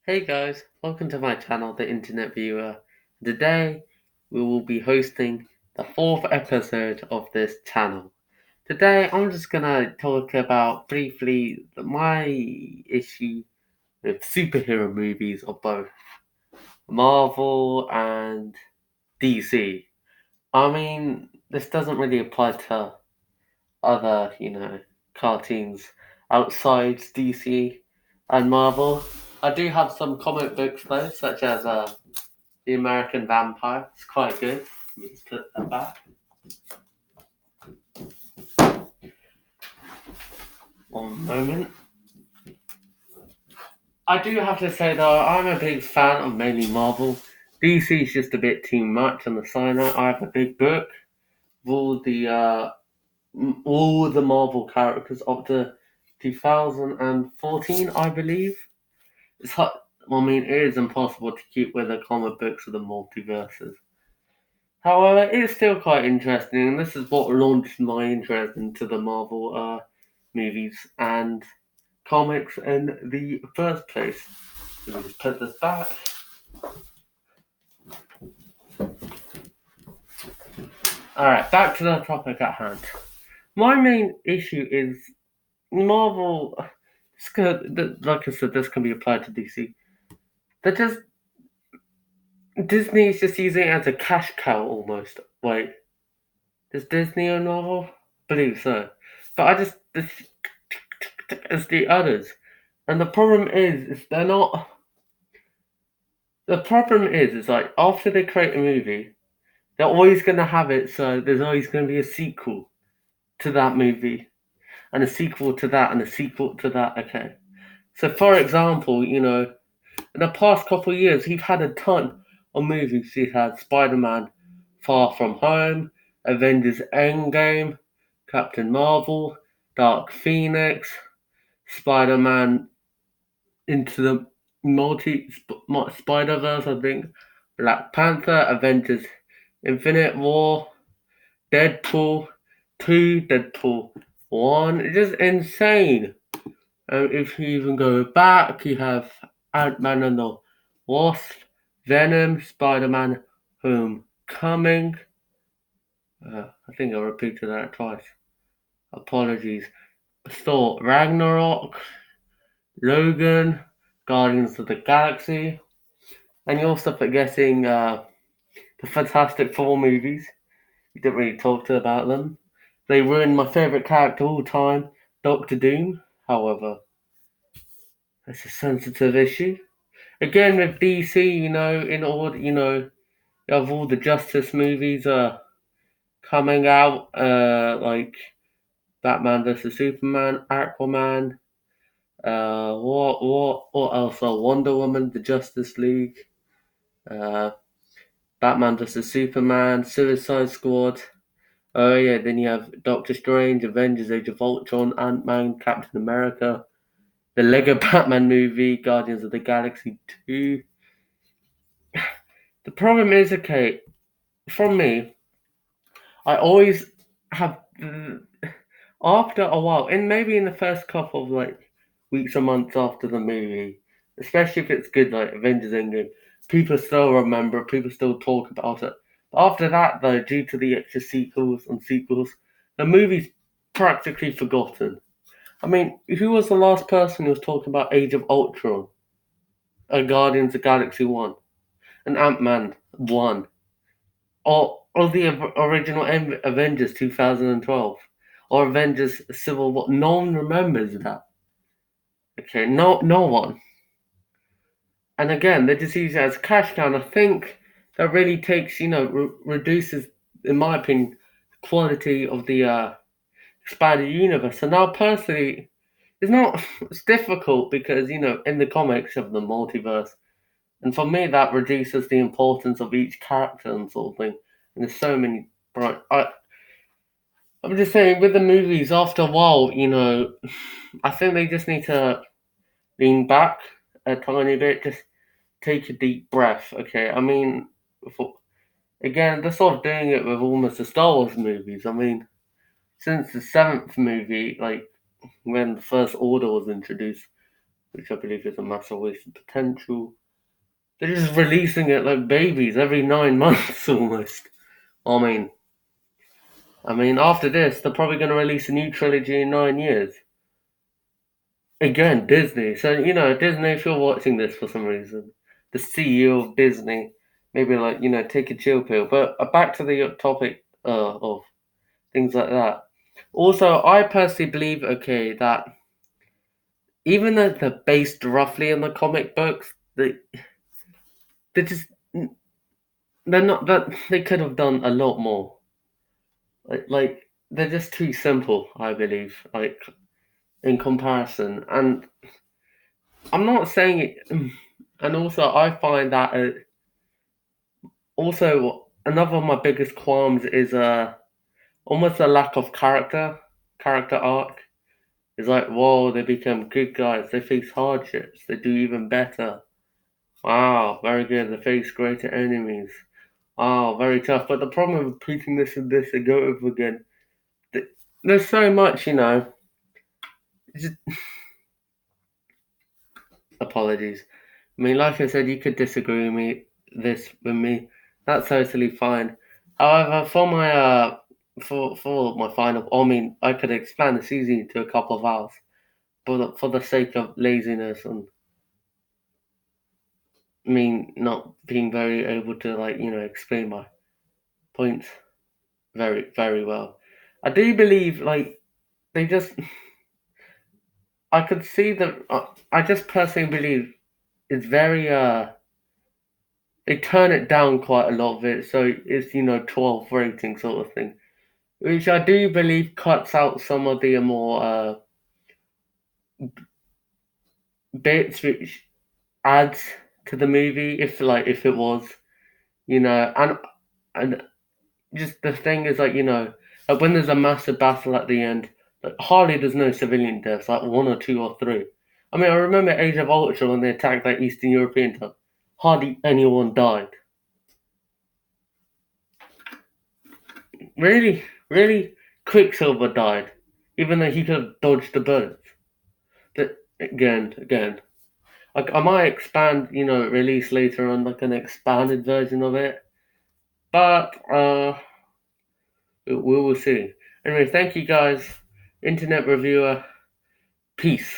Hey guys, welcome to my channel, The Internet Viewer. Today we will be hosting the fourth episode of this channel. Today I'm just gonna talk about briefly my issue with superhero movies of both Marvel and DC. I mean, this doesn't really apply to other, cartoons outside DC and Marvel. I do have some comic books though, such as The American Vampire. It's quite good. Let me just put that back. One moment. I do have to say though, I'm a big fan of mainly Marvel. DC is just a bit too much on the side. I have a big book of all the Marvel characters up to 2014, I believe. It's hard. I mean, it is impossible to keep with the comic books of the multiverses. However, it's still quite interesting, and this is what launched my interest into the Marvel movies and comics in the first place. Let me just put this back. Alright, back to the topic at hand. My main issue is Marvel. Like I said, this can be applied to DC. They're just Disney is just using it as a cash cow almost. Wait, does Disney own Marvel? I believe so. But I just as the others. And the problem is they're not. The problem is like after they create a movie, they're always going to have it so there's always going to be a sequel to that movie, and a sequel to that, and a sequel to that. Okay. So, for example, in the past couple of years, we've had a ton of movies. We've had Spider Man Far From Home, Avengers Endgame, Captain Marvel, Dark Phoenix, Spider Man Into the Spider Verse, I think, Black Panther, Avengers Infinite War, Deadpool 2, Deadpool 1. It's just insane. If you even go back, you have Ant-Man and the Wasp, Venom, Spider-Man, Homecoming. I think I repeated that twice. Apologies. Thor Ragnarok, Logan, Guardians of the Galaxy, and you're also forgetting the Fantastic Four movies. We didn't really talk about them. They ruined my favourite character of all time, Doctor Doom. However, it's a sensitive issue. Again, with DC, in order, you have all the Justice movies coming out, like Batman vs Superman, Aquaman. What else? Wonder Woman, the Justice League, uh, Batman vs Superman, Suicide Squad. Oh yeah, then you have Doctor Strange, Avengers: Age of Ultron, Ant-Man, Captain America, the Lego Batman movie, Guardians of the Galaxy 2. The problem is, okay, from me, I always have after a while, and maybe in the first couple of like weeks or months after the movie, especially if it's good, like Avengers Endgame, people still remember, people still talk about it. After that, though, due to the extra sequels and sequels, the movie's practically forgotten. I mean, who was the last person who was talking about Age of Ultron, Guardians of the Galaxy 1, and Ant-Man 1, or the original Avengers 2012, or Avengers Civil War? No one remembers that. Okay, no one. And again, the disease as cash cow. I think that really takes, reduces, in my opinion, the quality of the expanded universe. And now, personally, it's not. It's difficult because in the comics of the multiverse, and for me, that reduces the importance of each character and sort of thing. And there's so many bright. I'm just saying, with the movies, after a while, I think they just need to lean back a tiny bit, just take a deep breath. Okay, I mean, again, they're sort of doing it with almost the Star Wars movies. I mean, since the seventh movie, like when the First Order was introduced, which I believe is a massive waste of potential. They're just releasing it like babies every 9 months almost. I mean, after this, they're probably going to release a new trilogy in 9 years. Again, Disney. So, Disney, if you're watching this for some reason, the CEO of Disney, maybe take a chill pill. But back to the topic of things like that. Also, I personally believe, that even though they're based roughly on the comic books, they just they're not that they could have done a lot more. Like they're just too simple, I believe. Like in comparison, and I'm not saying it. And also, I find that also another of my biggest qualms is almost a lack of character arc. It's like, whoa, they become good guys. They face hardships. They do even better. Wow, very good. They face greater enemies. Wow, very tough. But the problem with repeating this and this and go over again, there's so much, Just, apologies. I mean, like I said, you could disagree with me. That's totally fine. However, for my final, I mean, I could expand the season to a couple of hours, but for the sake of laziness and me not being very able to explain my points very very well. I do believe they just I could see that I just personally believe it's very they turn it down quite a lot of it, so it's 12 rating sort of thing, which I do believe cuts out some of the more bits which adds to the movie if it was and just the thing is like when there's a massive battle at the end, like hardly there's no civilian deaths, like one or two or three. I mean, I remember Age of Ultron when they attacked that Eastern European town. Hardly anyone died. Really, really, Quicksilver died, even though he could have dodged the bullets. But again, I might expand, release later on like an expanded version of it, but we will see. Anyway, thank you guys, Internet Reviewer. Peace.